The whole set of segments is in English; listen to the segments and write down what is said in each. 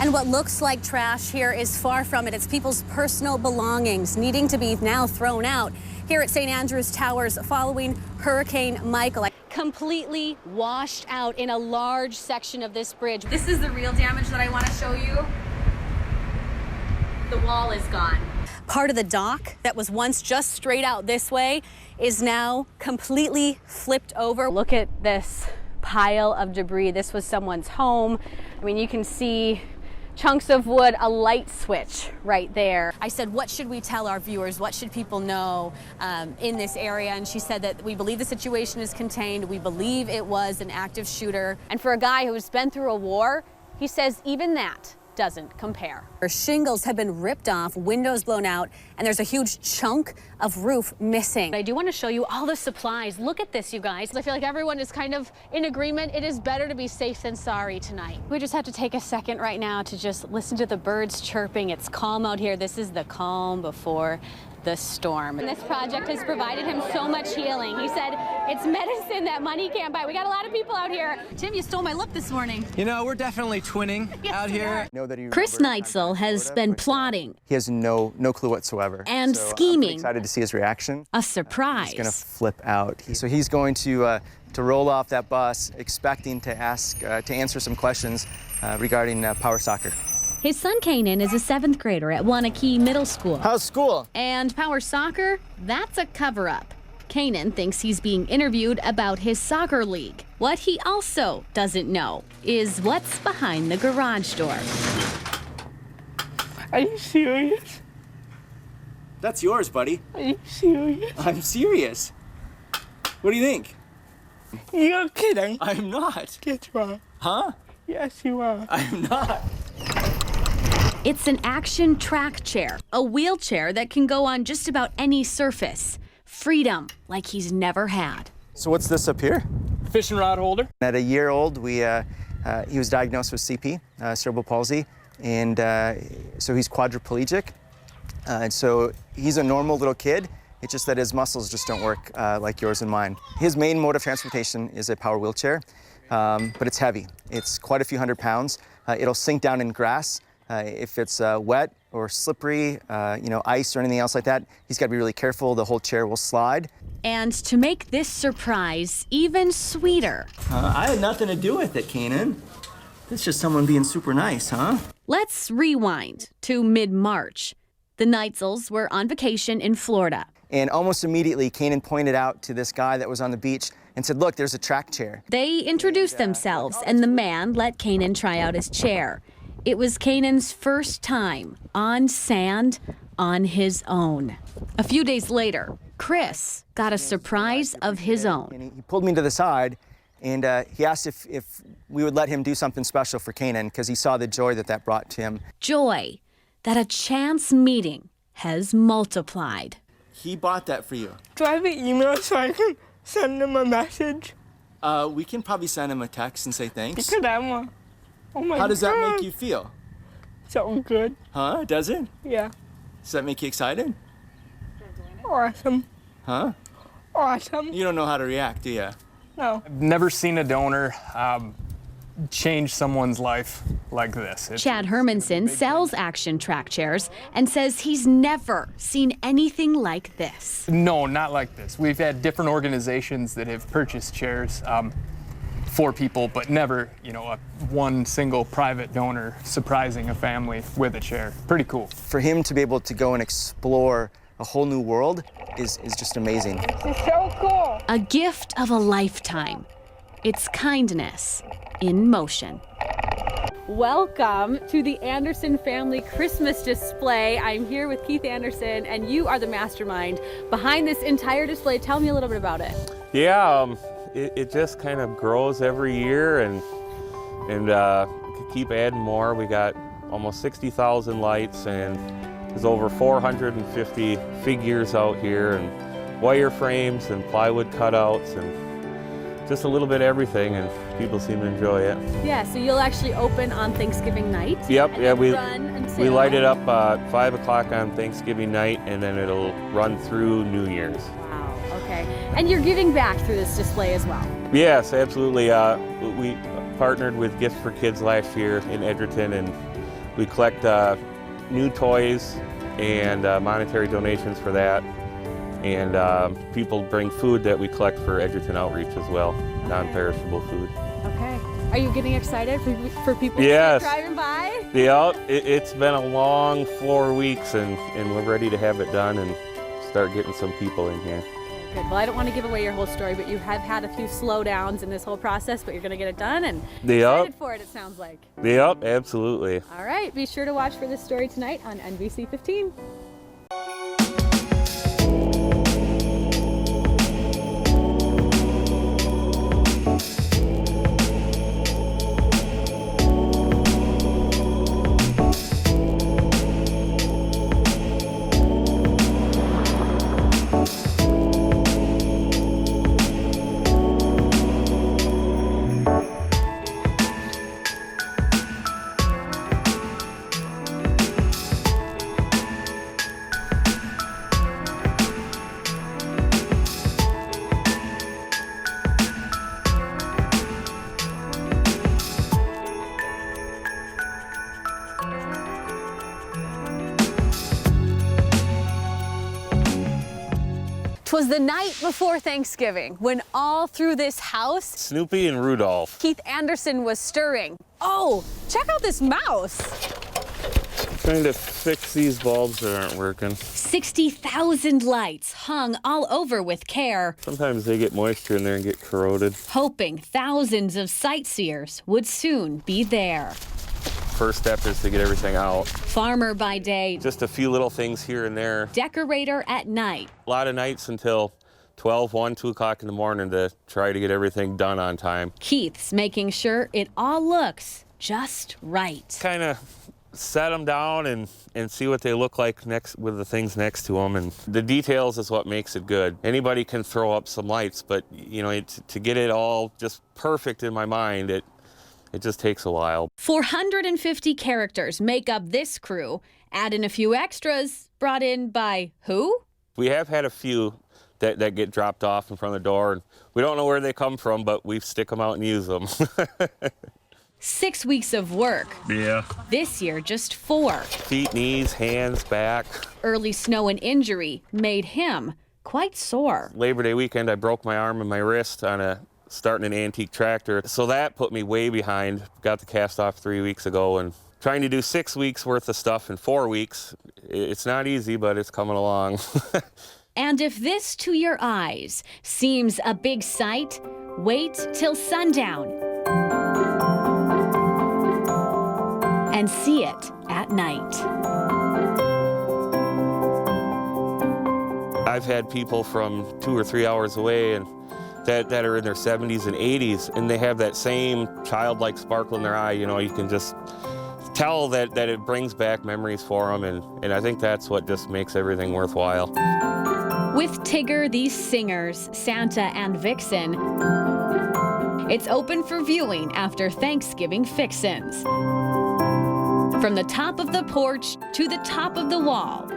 And what looks like trash here is far from it. It's people's personal belongings needing to be now thrown out here at St. Andrews Towers following Hurricane Michael. Completely washed out in a large section of this bridge. This is the real damage that I want to show you. The wall is gone. Part of the dock that was once just straight out this way is now completely flipped over. Look at this pile of debris. This was someone's home. I mean, you can see chunks of wood, a light switch right there. I said, what should we tell our viewers? What should people know in this area? And she said that we believe the situation is contained. We believe it was an active shooter. And for a guy who's been through a war, he says even that doesn't compare. Her shingles have been ripped off, windows blown out, and there's a huge chunk of roof missing. I do want to show you all the supplies. Look at this, you guys. I feel like everyone is kind of in agreement. It is better to be safe than sorry tonight. We just have to take a second right now to just listen to the birds chirping. It's calm out here. This is the calm before the storm. And this project has provided him so much healing. He said, it's medicine that money can't buy. We got a lot of people out here. Tim, you stole my look this morning. You know, we're definitely twinning out here. Chris Neitzel has been plotting. He has no clue whatsoever. And so scheming. I'm excited to see his reaction. A surprise. He's going to flip out. So he's going to roll off that bus, expecting to answer some questions regarding power soccer. His son Kanan is a 7th grader at Wanakee Middle School. How's school? And power soccer, that's a cover-up. Kanan thinks he's being interviewed about his soccer league. What he also doesn't know is what's behind the garage door. Are you serious? That's yours, buddy. Are you serious? I'm serious. What do you think? You're kidding. I'm not. Yes, you are. Huh? Yes, you are. I'm not. It's an action track chair, a wheelchair that can go on just about any surface. Freedom like he's never had. So what's this up here? Fishing rod holder. At a year old, he was diagnosed with CP, cerebral palsy, and so he's quadriplegic. And so he's a normal little kid. It's just that his muscles just don't work like yours and mine. His main mode of transportation is a power wheelchair, but it's heavy. It's quite a few hundred pounds. It'll sink down in grass. If it's wet or slippery, ice or anything else like that, he's got to be really careful. The whole chair will slide. And to make this surprise even sweeter, I had nothing to do with it, Kanan. It's just someone being super nice, huh? let's rewind to mid-March. The Neitzels were on vacation in Florida. And almost immediately, Kanan pointed out to this guy that was on the beach and said, look, there's a track chair. They introduced themselves, and the man let Kanan try out his chair. It was Kanan's first time on sand on his own. A few days later, Chris got a surprise of his own. And he pulled me to the side, and he asked if we would let him do something special for Kanan, because he saw the joy that brought to him. Joy that a chance meeting has multiplied. He bought that for you. Do I have an email so I can send him a message? We can probably send him a text and say thanks. Because I'm a, oh my God. How does that make you feel? So good. Huh? Does it? Yeah. Does that make you excited? Awesome. Huh? Awesome. You don't know how to react, do you? No. I've never seen a donor change someone's life like this. Chad Hermanson sells action track chairs and says he's never seen anything like this. No, not like this. We've had different organizations that have purchased chairs for people, but never, one single private donor surprising a family with a chair. Pretty cool. For him to be able to go and explore a whole new world is just amazing. This is so cool. A gift of a lifetime. It's kindness in motion. Welcome to the Anderson family Christmas display. I'm here with Keith Anderson, and you are the mastermind behind this entire display. Tell me a little bit about it. Yeah, it just kind of grows every year, and keep adding more. We got almost 60,000 lights, and there's over 450 figures out here, and wire frames and plywood cutouts, and just a little bit of everything, and people seem to enjoy it. Yeah, so you'll actually open on Thanksgiving night? Yep, yeah, we light it up 5 o'clock on Thanksgiving night, and then it'll run through New Year's. Wow, okay. And you're giving back through this display as well? Yes, absolutely. We partnered with Gifts for Kids last year in Edgerton, and We collect new toys and monetary donations for that. And people bring food that we collect for Edgerton Outreach as well, non-perishable food. Okay. Are you getting excited for people Yes. driving by? Yeah, it's been a long 4 weeks, and we're ready to have it done and start getting some people in here. Good. Well, I don't want to give away your whole story, but you have had a few slowdowns in this whole process, but you're going to get it done and excited for it, it sounds like. Yep, absolutely. All right, be sure to watch for this story tonight on NBC 15. Twas the night before Thanksgiving when all through this house, Snoopy and Rudolph. Keith Anderson was stirring. Oh, check out this mouse. Trying to fix these bulbs that aren't working. 60,000 lights hung all over with care, Sometimes they get moisture in there and get corroded. hoping thousands of sightseers would soon be there. First step is to get everything out. Farmer by day, Just a few little things here and there. decorator at night. A lot of nights until 12, 1, 2 o'clock in the morning to try to get everything done on time. Keith's making sure it all looks just right. Kind of set them down and see what they look like next with the things next to them. And the details is what makes it good. Anybody can throw up some lights, but you know, to get it all just perfect in my mind, it just takes a while. 450 characters make up this crew. Add in a few extras brought in by who? We have had a few that get dropped off in front of the door. And we don't know where they come from, but we stick them out and use them. 6 weeks of work. Yeah. This year, just 4. Feet, knees, hands, back. Early snow and injury made him quite sore. Labor Day weekend, I broke my arm and my wrist on starting an antique tractor. So that put me way behind. Got the cast off 3 weeks ago, and trying to do 6 weeks worth of stuff in 4 weeks. It's not easy, but it's coming along. And if this to your eyes seems a big sight, wait till sundown and see it at night. I've had people from 2 or 3 hours away and that are in their 70s and 80s, and they have that same childlike sparkle in their eye. You know, you can just tell that it brings back memories for them, and I think that's what just makes everything worthwhile. With Tigger, these singers, Santa and Vixen, it's open for viewing after Thanksgiving fixins'. From the top of the porch to the top of the wall,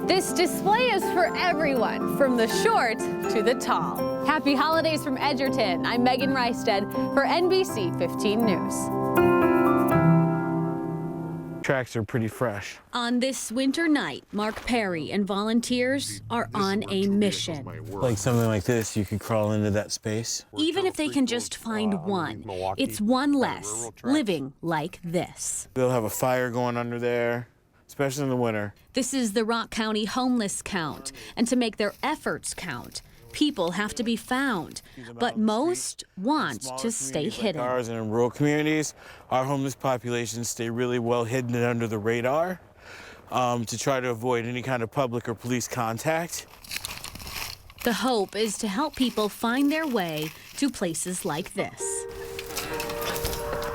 This display is for everyone, from the short to the tall. Happy holidays from Edgerton. I'm Meghan Reistad for NBC 15 News. Tracks are pretty fresh. on this winter night, Mark Perry and volunteers are on a mission. Like something like this, you could crawl into that space. Even if they can just find one, it's one less living like this. They'll have a fire going under there, especially in the winter. This is the Rock County Homeless Count, and to make their efforts count, people have to be found, but most want to stay hidden. Like ours, and in rural communities, our homeless populations stay really well hidden and under the radar to try to avoid any kind of public or police contact. The hope is to help people find their way to places like this.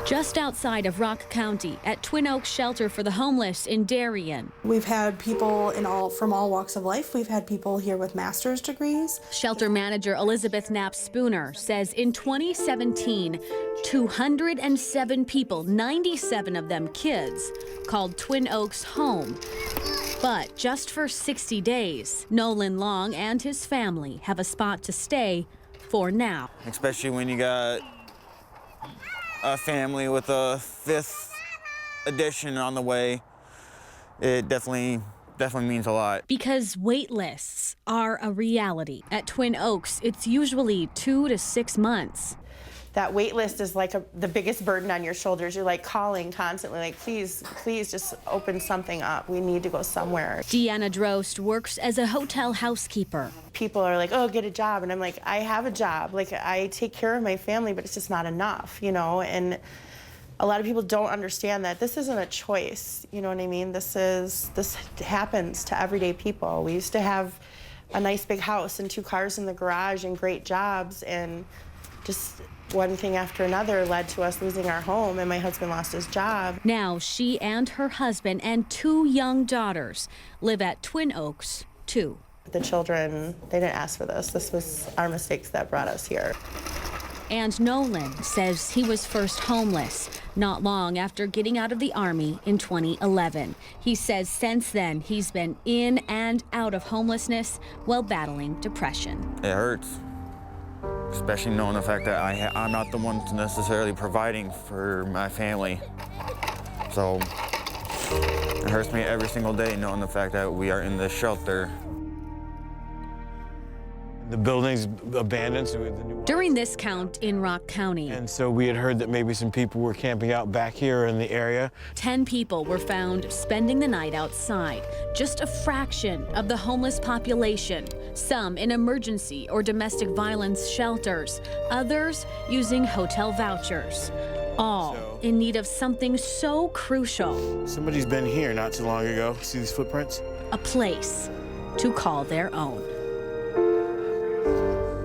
Just outside of Rock County at Twin Oaks Shelter for the Homeless in Darien. We've had people from all walks of life. We've had people here with master's degrees. Shelter manager Elizabeth Knapp Spooner says in 2017, 207 people, 97 of them kids, called Twin Oaks home. But just for 60 days, Nolan Long and his family have a spot to stay for now. Especially when you got a family with a fifth addition on the way, it definitely means a lot. Because wait lists are a reality. At Twin Oaks, it's usually 2 to 6 months. That wait list is like the biggest burden on your shoulders. You're like calling constantly, like, please just open something up. We need to go somewhere. Deanna Drost works as a hotel housekeeper. People are like, oh, get a job. And I'm like, I have a job. Like, I take care of my family, but it's just not enough, you know? And a lot of people don't understand that this isn't a choice, you know what I mean? This happens to everyday people. We used to have a nice big house and 2 cars in the garage and great jobs, and just one thing after another led to us losing our home, and my husband lost his job. Now she and her husband and 2 young daughters live at Twin Oaks, too. The children, they didn't ask for this. This was our mistakes that brought us here. And Nolan says he was first homeless not long after getting out of the Army in 2011. He says since then he's been in and out of homelessness while battling depression. It hurts, especially knowing the fact that I'm not the one necessarily providing for my family. So it hurts me every single day knowing the fact that we are in this shelter. The building's abandoned. So During this count in Rock County, and so we had heard that maybe some people were camping out back here in the area. 10 people were found spending the night outside, just a fraction of the homeless population, some in emergency or domestic violence shelters, others using hotel vouchers, all in need of something so crucial. Somebody's been here not too long ago. See these footprints? A place to call their own.